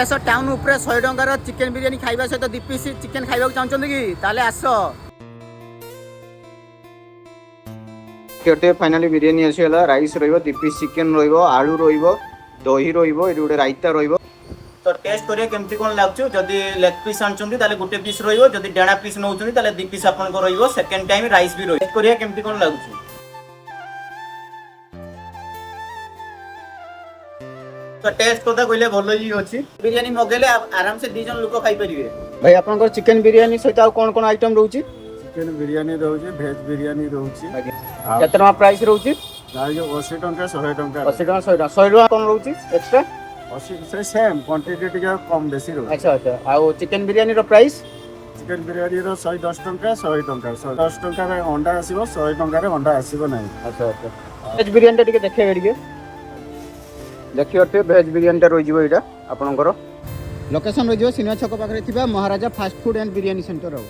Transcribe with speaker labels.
Speaker 1: town ऊपर 100 टंकार chicken biryani खाइबा सहित 2 पीस चिकेन खाइबा चाहछन कि ताले आस केटे फाइनली बिरियानी आसीला राइस रहइबो 2 पीस चिकेन रहइबो आलू रहइबो दही रहइबो एडी गोटे राइता रहइबो तो टेस्ट करिया केमती कोन लागछु जदी लेग पीस आनछुंती ताले गोटे पीस रहइबो जदी डेणा पीस नउछुंती ताले 2 पीस आपन को रहइबो सेकंड टाइम राइस भी रहइबो टेस्ट करिया केमती कोन लागछु तो टेस्ट कोता कइले भलो ही अछि बिरियानी मगेले आराम से 2 जन लोक खाइ परिबे भाई आपन को चिकेन बिरियानी सहित आ कोन कोन आइटम रहउची
Speaker 2: चिकेन बिरियानी रहउची भेज बिरियानी रहउची
Speaker 1: केतना प्राइस रहउची
Speaker 2: दाइ 80 टंका 100 टंका
Speaker 1: 80 टंका 100 टंका 100 टंका कोन रहउची एक्स्ट्रा
Speaker 2: 80 से सेम क्वांटिटी टिका कम बेसी रहउ
Speaker 1: अच्छा अच्छा आ चिकेन बिरियानी रो प्राइस
Speaker 2: चिकेन बिरियानी रो 110 टंका 100 टंका 110 टंका रे अंडा आसीबो 100 टंका रे अंडा आसीबो नै
Speaker 1: अच्छा अच्छा वेज बिरियानी टिके देखिए टिके देखिए वेज बिरियानी टा रहि जिवो एटा आपनकर लोकेशन रहि जिवो सिनेमा छक पाखरे थिबा Maharaja fast food and biryani centre row